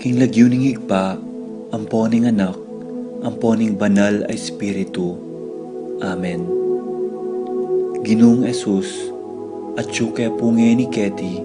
King lagyuning igpa, amponing anak, amponing banal ay Espiritu. Amen. Ginoong Esus, at syuke punge ni Keti,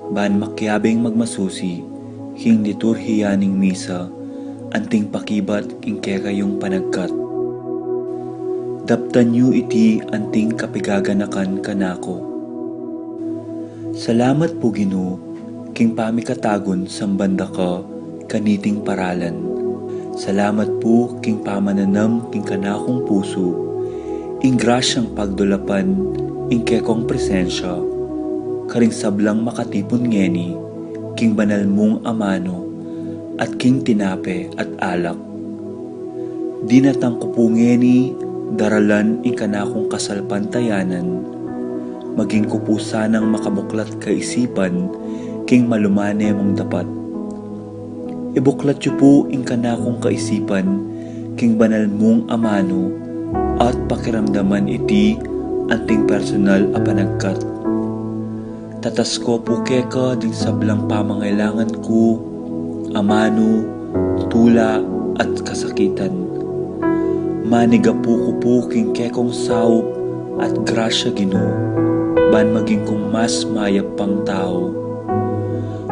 ban makyabing magmasusi, king liturhiyaning misa, anting pakibat king kayong panagkat. Daptan yu iti anting kapigaganakan kanako. Salamat po Ginoo, king pamikatagon sambanda ka, kaniting paralan. Salamat po king pamananam king kanakong puso, ing grasyang pagdulapan, ing kekong presensya, karing sablang makatipon ngeni, king banal mong amano, at king tinape at alak. Dinatang ko po ngeni, daralan ing kanakong kasalpantayanan, maging kupo sanang makabuklat kaisipan, king malumane mong dapat. Ibuklat yu po ing kanakong kaisipan, king banal mong amano, at pakiramdaman iti anting personal a panagkat. Tatas ko po keka ding sablang pamangailangan ko, amano, tula at kasakitan. Maniga po ko po king kekong saup at grasya Ginoo, ban maging kong mas mayap pang tao.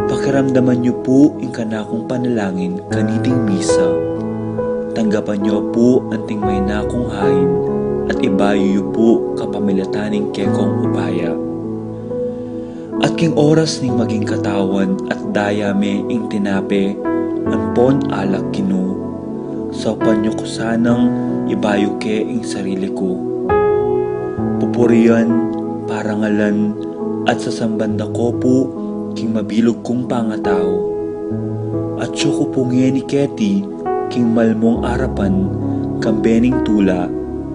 Pakiramdaman niyo po ing kanakong panalangin kaniting misa. Tanggapan niyo po anting may nakong hain at ibayo yu po kapamilataning kekong upaya. At king oras ning maging katawan at dayame ing tinape, ampon alak Ginoo. Saupan niyo ko sanang ibayo ke ing sarili ko. Pupurian, parangalan, at sasambanda ko po king mabilog kong pangatao. At siyo ko pungi ni Keti, king malmong arapan, kambening tula,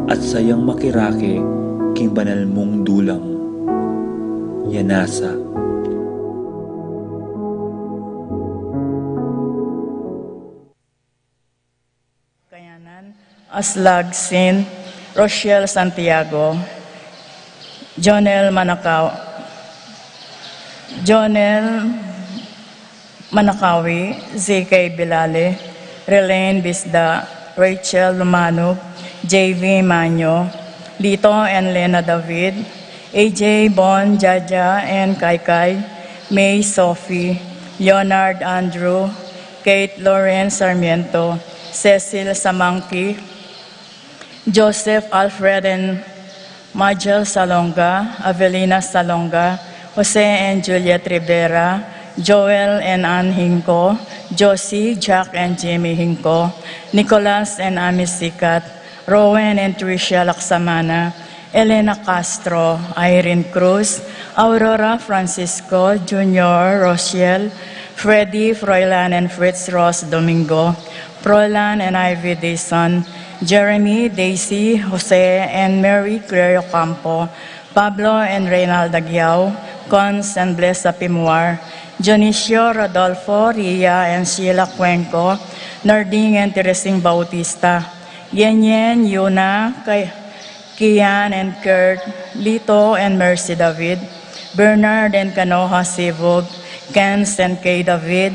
at sayang makirake, king banal mong dulang. Yanasa. Aslag Sin, Rochelle Santiago, Jonel Manakawi, ZK Bilale, Relaine Bisda, Rachel Lumanog, JV Manyo, Lito and Lena David, AJ Bon Jaja and Kaikai, May Sophie, Leonard Andrew, Kate Lauren Sarmiento, Cecil Samangki, Joseph Alfred and Majel Salonga, Avelina Salonga, Jose and Juliet Rivera, Joel and Ann Hinko, Josie, Jack and Jimmy Hinko, Nicolas and Ami Sikat, Rowan and Tricia Laksamana, Elena Castro, Irene Cruz, Aurora Francisco, Junior, Rochelle, Freddy, Froilan and Fritz Ross Domingo, Froilan and Ivy Dayson, Jeremy, Daisy, Jose, and Mary Claire Ocampo, Pablo and Reynald Aguiao, Cons and Blessa Pimuar, Dionisio, Rodolfo, Ria, and Sheila Cuenco, Narding and Teresing Bautista, Yenyen, Yuna, Kian and Kurt, Lito and Mercy David, Bernard and Kanoha Sivog, Kens and Kay David,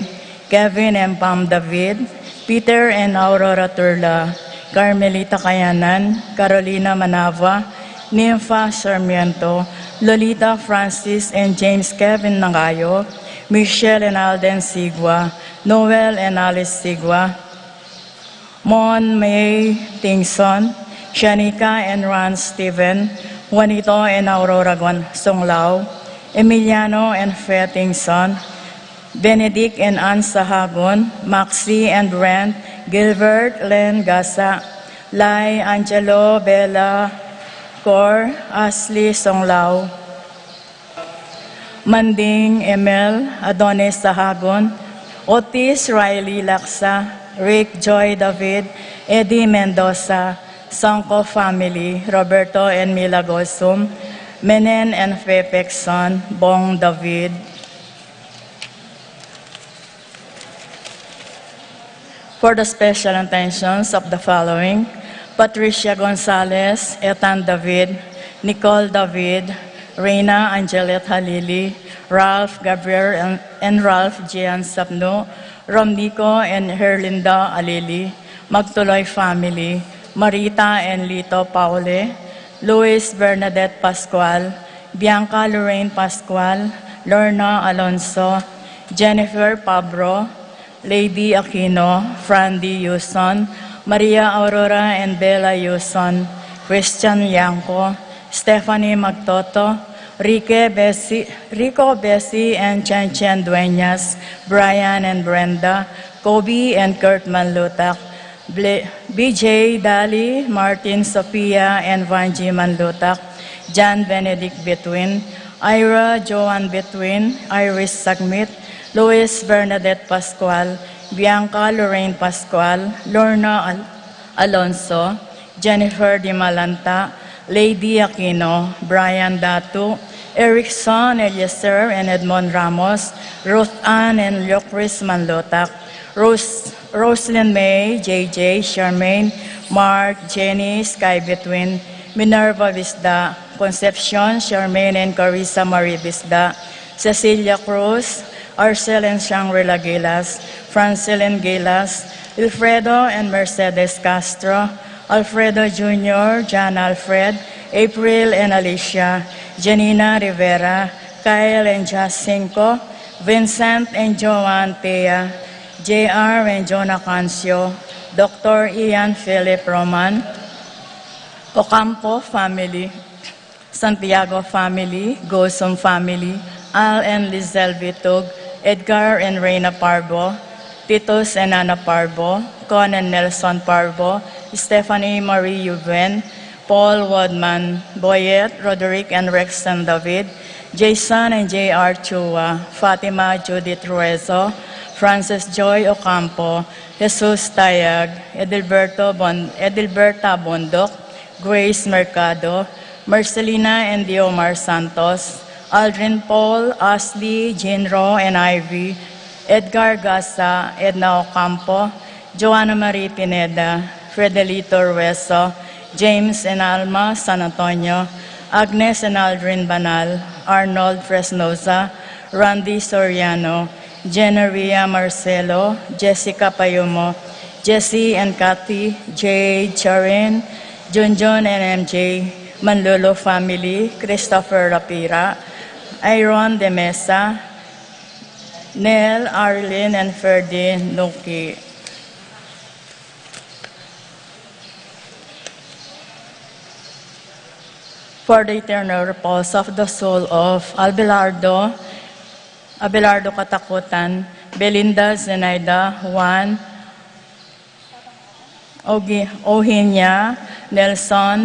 Kevin and Pam David, Peter and Aurora Turla, Carmelita Kayanan, Carolina Manava, Nympha Sarmiento, Lolita Francis and James Kevin Nangayo, Michelle and Alden Sigua, Noel and Alice Sigua, Mon May Tingson, Shanika and Ron Steven, Juanito and Aurora Songlao, Emiliano and Fe Tingson, Benedict and Ann Sahagon, Maxi and Brent, Gilbert, Len Gasa, Lai, Angelo, Bella, Cor, Ashley Songlao, Manding, Emel, Adonis Sahagon, Otis, Riley Laksa, Rick, Joy, David, Eddie Mendoza, Sangko family, Roberto and Mila Gosum, Menen and Fepek's son, Bong David, for the special intentions of the following: Patricia Gonzalez, Etan David, Nicole David, Reina Angelet Halili, Ralph Gabriel and Ralph Gian Sapno, Romnico and Herlinda Alili, Magtuloy family, Marita and Lito Paule, Luis Bernadette Pascual, Bianca Lorraine Pascual, Lorna Alonso, Jennifer Pabro, Lady Aquino, Frandy Yuson, Maria Aurora and Bella Yuson, Christian Yanko, Stephanie Magtoto, Rico Bessie and Chen Chen Dueñas, Brian and Brenda, Kobe and Kurt Manlutak, BJ Dali, Martin Sophia and Vanji Manlutak, John Benedict Betwin, Ira Joan Betwin, Iris Sagmit, Luis Bernadette Pascual, Bianca Lorraine Pascual, Lorna Alonso, Jennifer Di Malanta, Lady Aquino, Brian Datu, Erickson Eliezer and Edmond Ramos, Ruth Ann and Leocris Manlotak, Roslyn May, JJ, Charmaine, Mark, Jenny, Sky Betwin, Minerva Visda, Concepcion, Charmaine and Carissa Marie Visda, Cecilia Cruz, Arcel and Shangri-La Gilas, Francilin Gilas, Wilfredo and Mercedes Castro, Alfredo Jr., John Alfred, April and Alicia, Janina Rivera, Kyle and Jacinco, Vincent and Joan Thea, JR and Jonah Cancio, Dr. Ian Philip Roman, Ocampo family, Santiago family, Gosum family, Al and Lizelle Vitug, Edgar and Reina Parbo, Titus and Ana Parbo, Con and Nelson Parbo, Stephanie Marie Yuven, Paul Wadman, Boyet, Roderick and Rexton David, Jason and J.R. Chua, Fatima Judith Ruezo, Frances Joy Ocampo, Jesus Tayag, Edilberta Bondok, Grace Mercado, Marcelina and Diomar Santos, Aldrin Paul, Ashley, Jinro and Ivy, Edgar Gasa, Edna Ocampo, Joanna Marie Pineda, Fredelito Rueso, James and Alma San Antonio, Agnes and Aldrin Banal, Arnold Fresnoza, Randy Soriano, Jenaria Marcelo, Jessica Payumo, Jessie and Kathy, Jade Charin, Junjun and MJ, Manlolo family, Christopher Rapira, Aaron De Mesa, Nell, Arlene, and Ferdi Nuki. For the eternal repose of the soul of Abelardo Katakutan, Belinda Zenaida, Juan, Ohinia, Nelson,